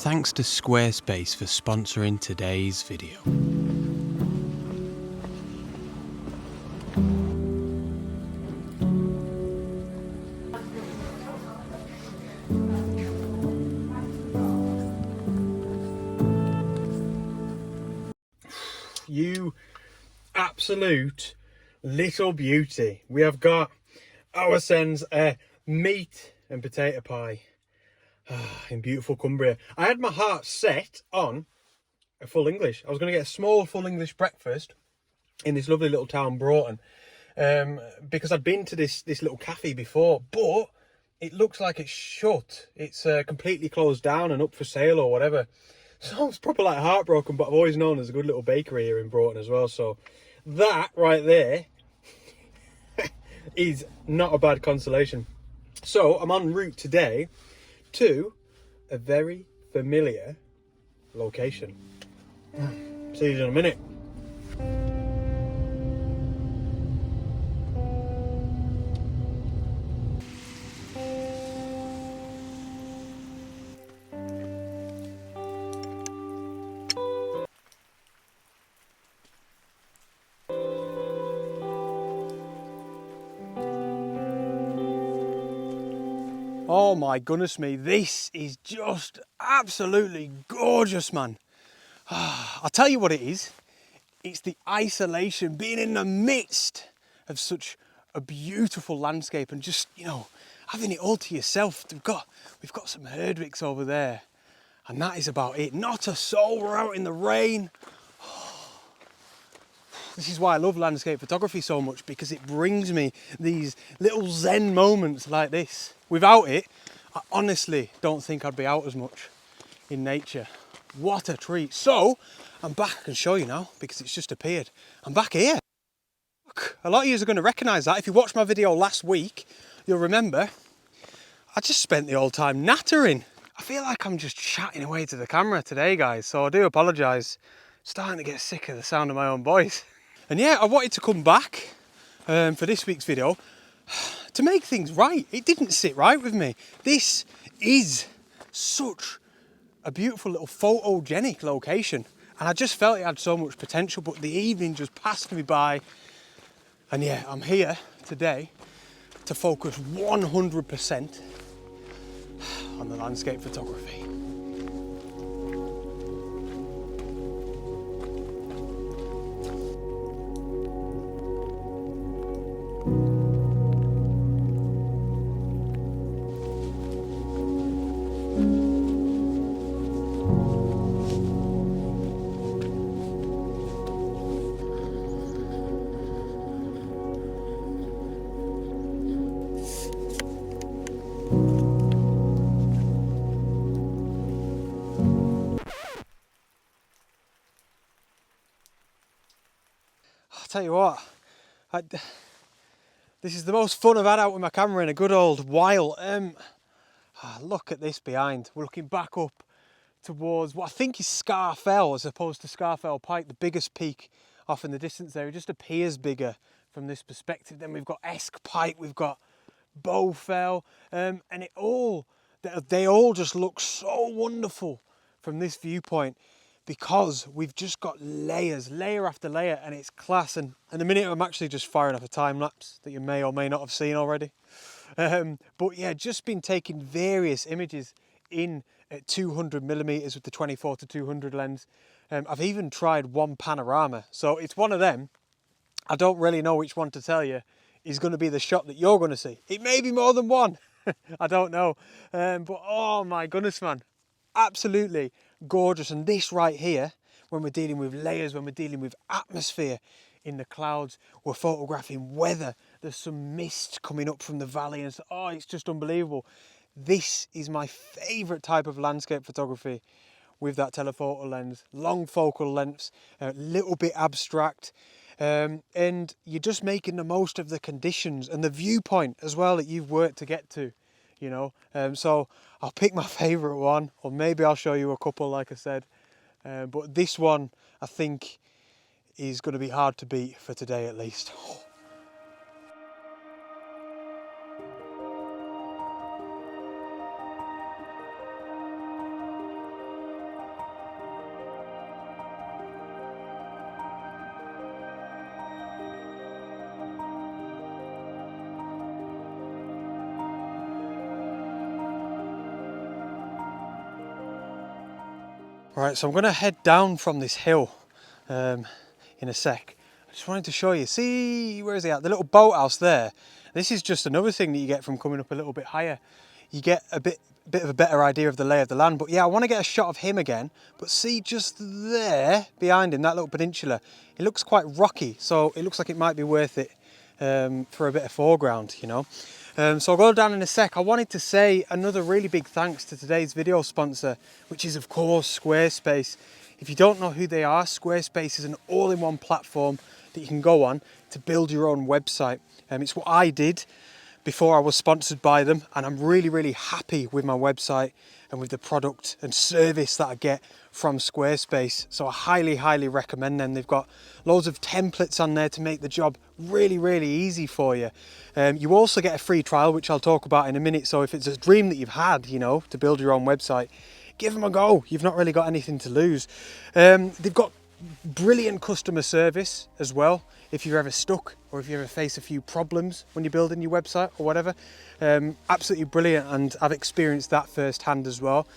Thanks to Squarespace for sponsoring today's video. You absolute little beauty. We have got ourselves a meat and potato pie in beautiful Cumbria. I had my heart set on a full English. I was going to get a small full English breakfast in this lovely little town, Broughton, because I'd been to this little cafe before, but it looks like it's shut. It's completely closed down and up for sale or whatever. So I was proper like heartbroken, but I've always known there's a good little bakery here in Broughton as well. So that right there is not a bad consolation. So I'm en route today to a very familiar location. See you in a minute. Oh my goodness me, this is just absolutely gorgeous, man. I'll tell you what it is. It's the isolation, being in the midst of such a beautiful landscape and just, you know, having it all to yourself. We've got some herdwicks over there and that is about it. Not a soul. We're out in the rain. This is why I love landscape photography so much, because it brings me these little zen moments like this. Without it, I honestly don't think I'd be out as much in nature. What a treat. So, I'm back. I can show you now because it's just appeared. I'm back here. Look, a lot of you are going to recognise that. If you watched my video last week, you'll remember I just spent the whole time nattering. I feel like I'm just chatting away to the camera today, guys, so I do apologise. Starting to get sick of the sound of my own voice. And yeah, I wanted to come back for this week's video to make things right. It didn't sit right with me. This is such a beautiful little photogenic location. And I just felt it had so much potential, but the evening just passed me by. And yeah, I'm here today to focus 100% on the landscape photography. Tell you what, this is the most fun I've had out with my camera in a good old while. Look at this behind. We're looking back up towards what I think is Scafell as opposed to Scafell Pike, the biggest peak off in the distance there. It just appears bigger from this perspective. Then we've got Esk Pike, we've got Bowfell, and they all just look so wonderful from this viewpoint, because we've just got layers, layer after layer, and it's class. And in a minute I'm actually just firing off a time lapse that you may or may not have seen already. But yeah, just been taking various images in at 200mm with the 24-200 lens. I've even tried one panorama, so it's one of them. I don't really know which one to tell you is going to be the shot that you're going to see. It may be more than one. I don't know. But oh my goodness, man. Absolutely gorgeous. And this right here, when we're dealing with layers, when we're dealing with atmosphere in the clouds, we're photographing weather. There's some mist coming up from the valley, and oh, it's just unbelievable. This is my favourite type of landscape photography with that telephoto lens. Long focal lengths, a little bit abstract. And you're just making the most of the conditions and the viewpoint as well that you've worked to get to, you know. So I'll pick my favourite one, or maybe I'll show you a couple, like I said. But this one, I think, is going to be hard to beat for today at least. Right, so I'm going to head down from this hill in a sec. I just wanted to show you, see, where is he at? The little boathouse there. This is just another thing that you get from coming up a little bit higher. You get a bit of a better idea of the lay of the land. But yeah, I want to get a shot of him again. But see, just there behind him, that little peninsula, it looks quite rocky. So it looks like it might be worth it for a bit of foreground, you know. So I'll go down in a sec. I wanted to say another really big thanks to today's video sponsor, which is of course Squarespace. If you don't know who they are, Squarespace is an all-in-one platform that you can go on to build your own website. It's what I did before I was sponsored by them, and I'm really happy with my website and with the product and service that I get from Squarespace. So I highly recommend them. They've got loads of templates on there to make the job really easy for you. You also get a free trial, which I'll talk about in a minute. So if it's a dream that you've had, you know, to build your own website, give them a go. You've not really got anything to lose. They've got brilliant customer service as well. If you're ever stuck or if you ever face a few problems when you're building your website or whatever, absolutely brilliant, and I've experienced that firsthand as well.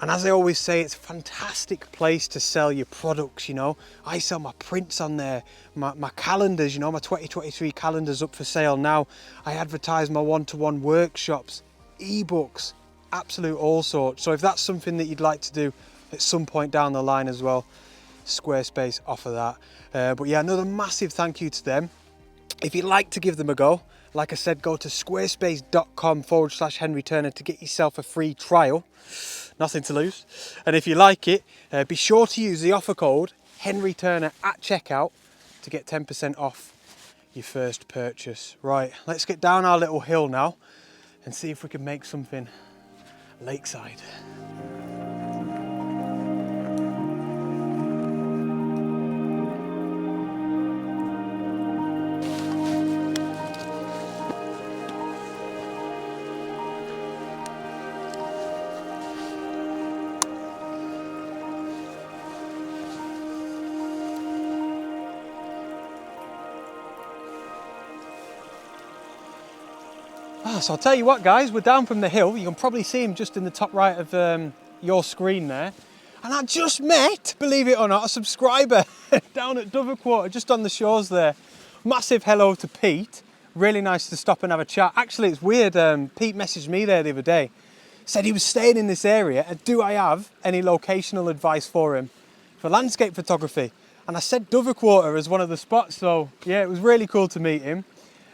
And as I always say, it's a fantastic place to sell your products, you know. I sell my prints on there, my calendars, you know, my 2023 calendars up for sale now. I advertise my one-to-one workshops, ebooks, absolute all sorts. So if that's something that you'd like to do at some point down the line as well, Squarespace offer that. But yeah, another massive thank you to them. If you'd like to give them a go, like I said, go to squarespace.com/Henry Turner to get yourself a free trial. Nothing to lose. And if you like it, be sure to use the offer code Henry Turner at checkout to get 10% off your first purchase. Right, let's get down our little hill now and see if we can make something lakeside. So I'll tell you what, guys, we're down from the hill. You can probably see him just in the top right of your screen there. And I just met, believe it or not, a subscriber down at Doverwater, just on the shores there. Massive hello to Pete. Really nice to stop and have a chat. Actually, it's weird. Pete messaged me there the other day. Said he was staying in this area, and do I have any locational advice for him for landscape photography? And I said Doverwater as one of the spots. So yeah, it was really cool to meet him.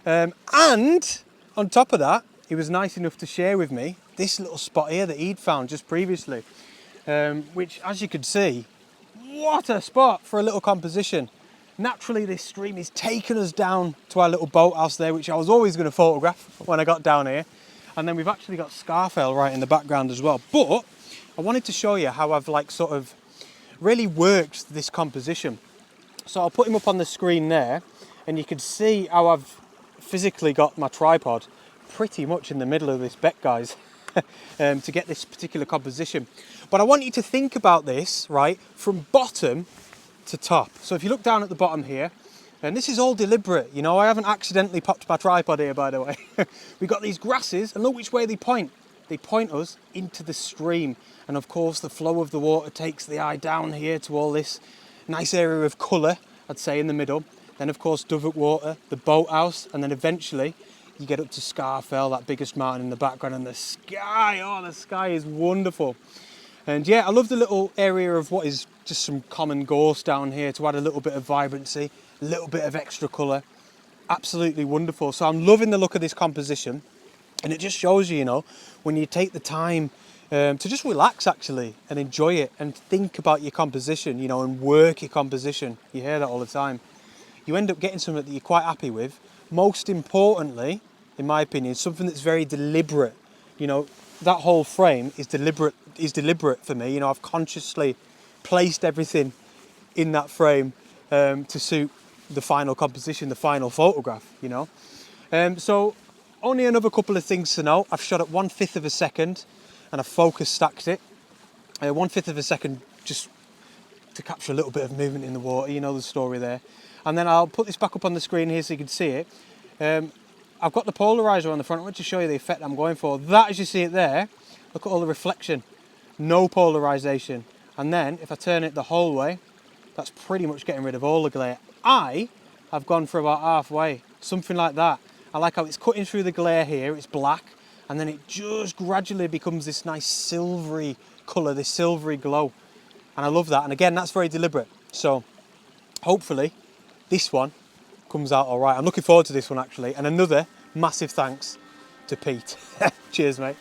And on top of that, he was nice enough to share with me this little spot here that he'd found just previously, which, as you could see, what a spot for a little composition. Naturally, this stream is taking us down to our little boathouse there, which I was always going to photograph when I got down here. And then we've actually got Scarfell right in the background as well. But I wanted to show you how I've sort of really worked this composition. So I'll put him up on the screen there, and you can see how I've physically got my tripod pretty much in the middle of this beck, guys, to get this particular composition. But I want you to think about this, right, from bottom to top. So if you look down at the bottom here, and this is all deliberate, you know, I haven't accidentally popped my tripod here, by the way. We've got these grasses, and look which way they point. They point us into the stream. And of course, the flow of the water takes the eye down here to all this nice area of colour, I'd say, in the middle. Then of course Doverwater, the boathouse, and then eventually you get up to Scarfell, that biggest mountain in the background, and the sky, oh, the sky is wonderful. And yeah, I love the little area of what is just some common gorse down here to add a little bit of vibrancy, a little bit of extra colour. Absolutely wonderful. So I'm loving the look of this composition, and it just shows you, you know, when you take the time to just relax actually and enjoy it and think about your composition, you know, and work your composition. You hear that all the time. You end up getting something that you're quite happy with. Most importantly, in my opinion, something that's very deliberate. You know, that whole frame is deliberate for me. You know, I've consciously placed everything in that frame to suit the final composition, the final photograph, you know. So only another couple of things to know. I've shot at 1/5 of a second and I focus stacked it. 1/5 of a second just to capture a little bit of movement in the water, you know the story there. And then I'll put this back up on the screen here so you can see it. I've got the polarizer on the front. I want to show you the effect I'm going for. That, as you see it there, look at all the reflection. No polarization. And then if I turn it the whole way, that's pretty much getting rid of all the glare. I have gone for about halfway, something like that. I like how it's cutting through the glare here, it's black, and then it just gradually becomes this nice silvery colour, this silvery glow. And I love that, and again, that's very deliberate. So hopefully this one comes out all right. I'm looking forward to this one actually, and another massive thanks to Pete. Cheers, mate.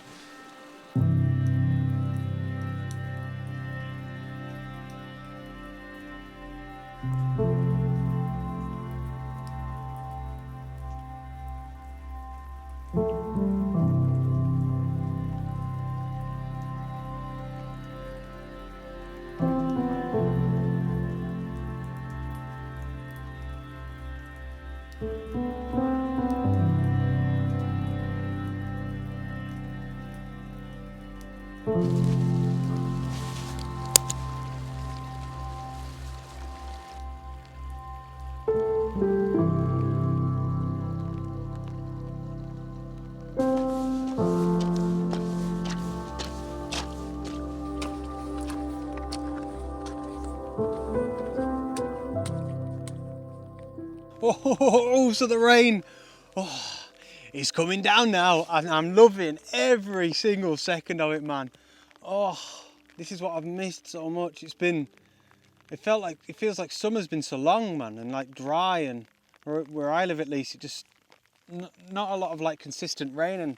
Oh, so the rain, it's coming down now, and I'm loving every single second of it, man. Oh, this is what I've missed so much. It feels like summer's been so long, man, and like dry, and where I live at least, it just not a lot of like consistent rain. And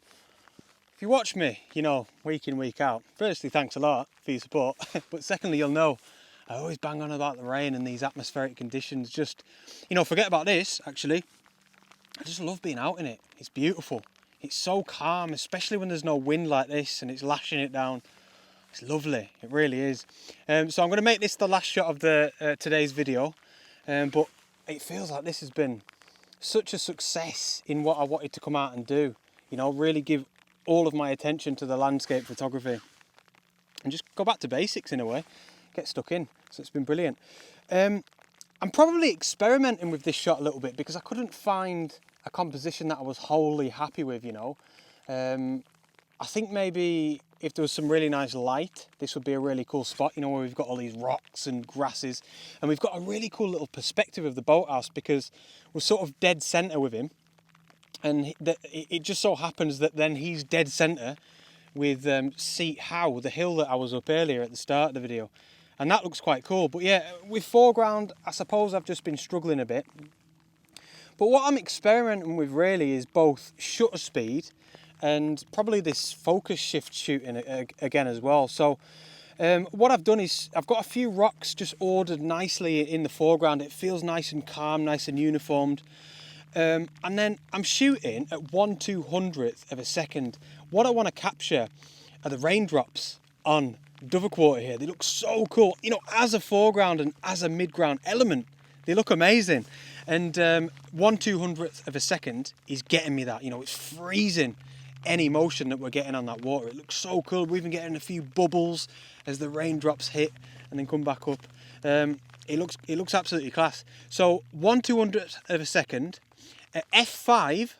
if you watch me, you know, week in, week out, firstly, thanks a lot for your support, but secondly, you'll know I always bang on about the rain and these atmospheric conditions. Just, you know, forget about this, actually. I just love being out in it. It's beautiful. It's so calm, especially when there's no wind like this and it's lashing it down. It's lovely, it really is. So I'm going to make this the last shot of the today's video, but it feels like this has been such a success in what I wanted to come out and do. You know, really give all of my attention to the landscape photography and just go back to basics in a way, get stuck in. So it's been brilliant. I'm probably experimenting with this shot a little bit because I couldn't find a composition that I was wholly happy with, you know. I think maybe if there was some really nice light, this would be a really cool spot, you know, where we've got all these rocks and grasses, and we've got a really cool little perspective of the boathouse because we're sort of dead centre with him, and it just so happens that then he's dead centre with Seat Howe, the hill that I was up earlier at the start of the video. And that looks quite cool. But yeah, with foreground, I suppose I've just been struggling a bit. But what I'm experimenting with really is both shutter speed and probably this focus shift shooting again as well. So what I've done is I've got a few rocks just ordered nicely in the foreground. It feels nice and calm, nice and uniformed. And then I'm shooting at 1/200th of a second. What I want to capture are the raindrops on Doverwater here. They look so cool, you know, as a foreground and as a midground element. They look amazing. And 1/200th of a second is getting me that. You know, it's freezing any motion that we're getting on that water. It looks so cool. We're even getting a few bubbles as the raindrops hit and then come back up. It looks absolutely class. So 1/200th of a second at f5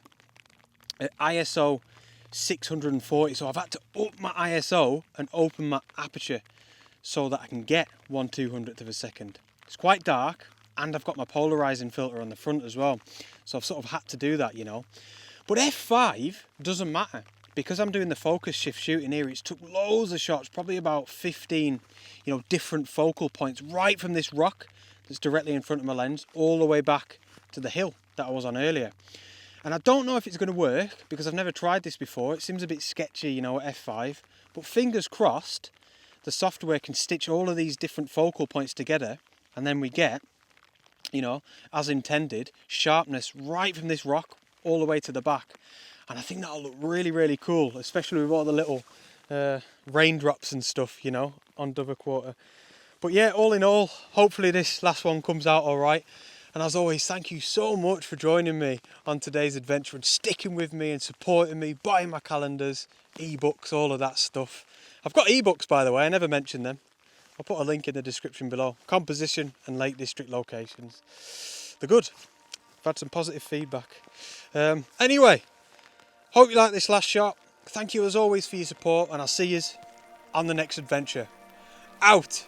at ISO 640. So I've had to up my ISO and open my aperture so that I can get 1/200th of a second. It's quite dark, and I've got my polarizing filter on the front as well. So I've sort of had to do that, you know. But f5 doesn't matter because I'm doing the focus shift shooting here. It's took loads of shots, probably about 15, you know, different focal points, right from this rock that's directly in front of my lens all the way back to the hill that I was on earlier. And I don't know if it's going to work because I've never tried this before. It seems a bit sketchy, you know, at f5. But fingers crossed, the software can stitch all of these different focal points together, and then we get, you know, as intended, sharpness right from this rock all the way to the back. And I think that'll look really, really cool, especially with all the little raindrops and stuff, you know, on Doverwater. But yeah, all in all, hopefully this last one comes out all right. And as always, thank you so much for joining me on today's adventure and sticking with me and supporting me, buying my calendars, ebooks, all of that stuff. I've got ebooks, by the way, I never mentioned them. I'll put a link in the description below. Composition and Lake District locations. They're good. I've had some positive feedback. Anyway, hope you like this last shot. Thank you as always for your support, and I'll see you on the next adventure. Out!